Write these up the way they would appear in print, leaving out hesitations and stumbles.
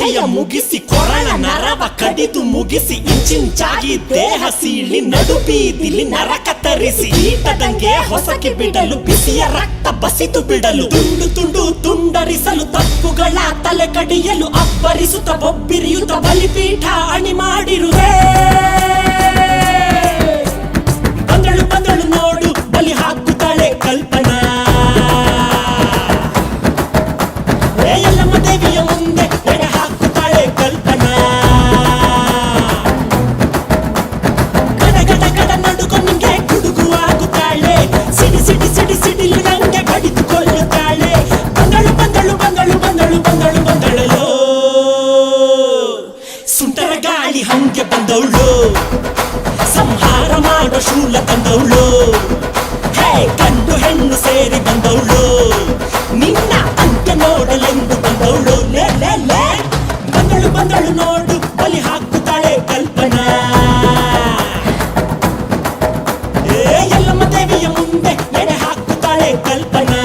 ಕಥೆಯ ಮುಗಿಸಿ ಕೊರಳ ನರವ ಕಡಿದು ಮುಗಿಸಿ ಇಂಚಿಂಚಾಗಿ ದೇಹ ಸೀಳಿ ನಡು ಬೀದಿಲಿ ನರಕ ತರಿಸಿ ಈಟದಂಗೆ ಹೊಸಕಿ ಬಿಡಲು ಬಿಸಿಯ ರಕ್ತ ಬಸಿತು ಬಿಡಲು ತುಂಡು ತುಂಡು ತುಂಡರಿಸಲು ತಪ್ಪುಗಳ ತಲೆ ಕಡಿಯಲು ಅಬ್ಬರಿಸುತ್ತ ಬೊಬ್ಬಿರಿಯುತ್ತ ಬಲಿಪೀಠ ಅಣಿ ಮಾಡಿರುವೆ ಬಂದಳು ಬಂದಳು ನೋಡು ಬಲಿ ಹಾಕುತ್ತಾಳೆ ಕಲ್ಪನಾ ಎಲ್ಲಮ್ಮ ದೇವಿಯ ಮುಂದೆ ಎಡೆ ಹಾಕುತ್ತಾಳೆ ಕಲ್ಪನಾ ಗಡ ಗಡ ಗಡ ನಡುಕೊನಿಗೆ ಗುಡುಗು ಆಗುತ್ತಾಳೆ ಸಿಡಿ ಸಿಡಿ ಸಿಡಿ ಸಿಡಿಲು ನಂಗೆ ಬಡಿದುಕೊಳ್ಳುತ್ತಾಳೆ ಬಂದಳು ಬಂದಳು ಬಂದಳು ಬಂದಳು ಬಂದಳು ಬಂದಳು ಸುಂಟರ ಗಾಳಿ ಹಂಗೆ ಬಂದವಳು ಸಂಹಾರ ಮಾಡೋ ಶೂಲ ತಂದವಳು ಹೇ ಗಂಡು ಹೆಣ್ಣು ಸೇರಿ ಬಂದವಳು ನಿನ್ನ ಅಂತ್ಯ ನೋಡಲೆಂದು ಬಂದವಳು ಲೇ ಲೇ ಲೇ ಬಂದಳು ಬಂದಳು ನೋಡು ಬಲಿ ಹಾಕುತ್ತಾಳೆ ಕಲ್ಪನಾ ಎಲ್ಲಮ್ಮ ದೇವಿಯ ಮುಂದೆ ಎಡೆ ಹಾಕುತ್ತಾಳೆ ಕಲ್ಪನಾ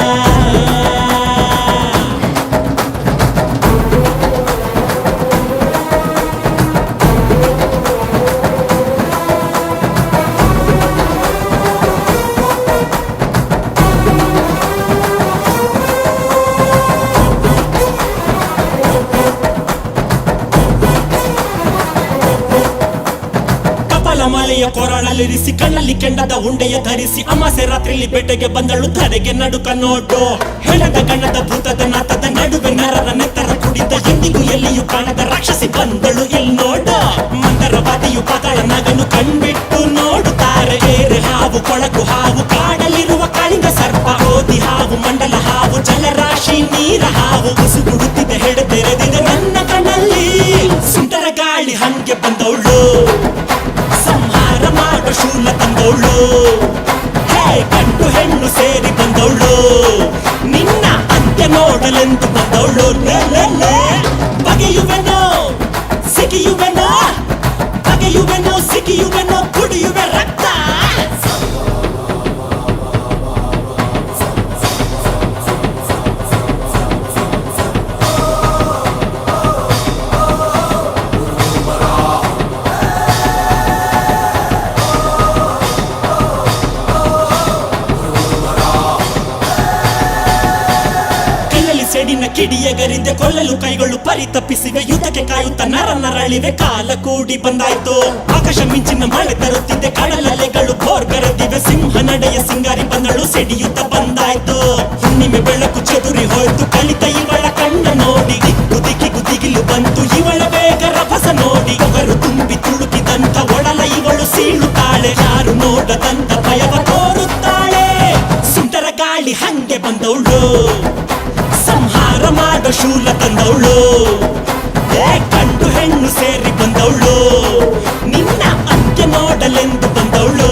ಮಲೆಯ ಕೊರಳಲ್ಲಿರಿಸಿ ಕಣ್ಣಲ್ಲಿ ಕೆಂಡದ ಉಂಡೆಯ ಧರಿಸಿ ಅಮಾಸೆ ರಾತ್ರಿಲಿ ಬೆಟ್ಟಗೆ ಬಂದಳು ಧರೆಗೆ ನಡುಕ ನೋಡು ಹೆಣದ ಗಣದ ಭೂತದ ನಾತದ ನಡುವೆ ನರರ ನೆತ್ತರ ಕುಡಿದ ಎಂದಿಗೂ ಎಲ್ಲಿಯೂ ಕಾಣದ ರಾಕ್ಷಸಿ ಬಂದಳು ಇಲ್ಲಿ ನೋಡು ಮಂದರವಾದಿಯು ಪಾತಾಳ ನಗನು ಕಣ್ಬಿಟ್ಟು ನೋಡುತ್ತಾರೆ ಏರೆ ಹಾವು ಕೊಳಕು ಹಾವು ಕಾಡಲಿರುವ ಕಾಳಿಂಗ ಸರ್ಪ ಓದಿ ಹಾವು ಮಂಡಲ ಹಾವು ಜಲರಾಶಿ ನೀರ ಹಾವು ಉಸುಗುಡುತ್ತಿದೆ ಹೆಡೆ ತೆರೆದಿದೆ ನನ್ನ ಕಣ್ಣಲ್ಲಿ ಸುಂಟರ ಗಾಳಿ ಹಂಗೆ ಬಂದವಳು ಸಂಹಾರ ಮಾಡೋ ಶೂಲ ತಂದವಳು ಹೇ ಗಂಡು ಹೆಣ್ಣು ಸೇರಿ ಬಂದವಳು ನಿನ್ನ ಅಂತ್ಯ ನೋಡಲೆಂದು ಬಂದವಳು ಲೇ ಲೇ ಲೇ ಬಗೆಯುವೆನೋ ಸಿಗಿಯುವೆನೋ ಬಗೆಯುವೆನೋ ಸಿಗಿಯುವೆನೋ ಕುಡಿಯುವೆ ರಕ್ತ ಸೆಡಿನ ಕಿಡಿಯಗರಿದೆ ಕೊಲ್ಲಲು ಕೈಗಳು ಪರಿತಪ್ಪಿಸಿವೆ ಯುದ್ಧಕ್ಕೆ ಕಾಯುತ್ತ ನರ ನರಳಿವೆ ಕಾಲ ಕೂಡಿ ಬಂದಾಯ್ತು ಆಕಾಶ ಮಿಂಚಿನ ಮಳೆ ತರುತ್ತಿದೆ ಕಡಲಲೆಗಳು ಬೋರ್ಗರೆದಿವೆ ಸಿಂಹ ನಡೆಯ ಸಿಂಗಾರಿ ಬಂದಳು ಸೆಡಿಯುತ್ತ ಬಂದಾಯ್ತು ಹುಣ್ಣಿಮೆ ಬೆಳಕು ಚದುರಿ ಹೋಯ್ತು ಕಲಿತ ಇವಳ ಕಣ್ಣ ನೋಡಿ ದಿಕ್ಕು ದಿಕ್ಕಿಗೂ ದಿಗಿಲು ಬಂತು ಇವಳ ಬೇಗ ರಭಸ ನೋಡಿ ಅವರು ತುಂಬಿ ತುಳುಕಿದಂತ ಒಡಲ ಇವಳು ಸೀಳುತ್ತಾಳೆ ಯಾರು ನೋಡದಂತ ಭಯವ ತೋರುತ್ತಾಳೆ ಸುಂಟರ ಗಾಳಿ ಹಂಗೆ ಬಂದವಳು ಸಂಹಾರ ಮಾಡೋ ಶೂಲ ತಂದವಳು ಗಂಡು ಹೆಣ್ಣು ಸೇರಿ ಬಂದವಳು ನಿನ್ನ ಅಂತ್ಯ ನೋಡಲೆಂದು ಬಂದವಳು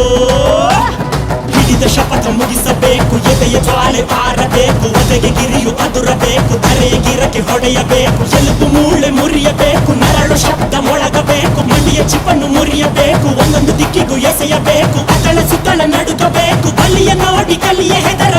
ಹಿಡಿದ ಶಪಥ ಮುಗಿಸಬೇಕು ಎದೆಯ ಜ್ವಾಲೆ ಆರಬೇಕು ಒದೆಗೆ ಗಿರಿಯು ಅದುರಬೇಕು ಧರೆಯ ಗಿರಕ್ಕೆ ಹೊಡೆಯಬೇಕು ಎಲುಬು ಮೂಳೆ ಮುರಿಯಬೇಕು ನರಳು ಶಬ್ದ ಮೊಳಗಬೇಕು ಮಂಡಿಯ ಚಿಪ್ಪನ್ನು ಮುರಿಯಬೇಕು ಒಂದೊಂದು ದಿಕ್ಕಿಗೂ ಎಸೆಯಬೇಕು ಅತಳ ಸುತ್ತಳ ನಡುಗಬೇಕು ಬಲಿಯ ನೋಡಿ ಕಲಿಯ ಹೆದರ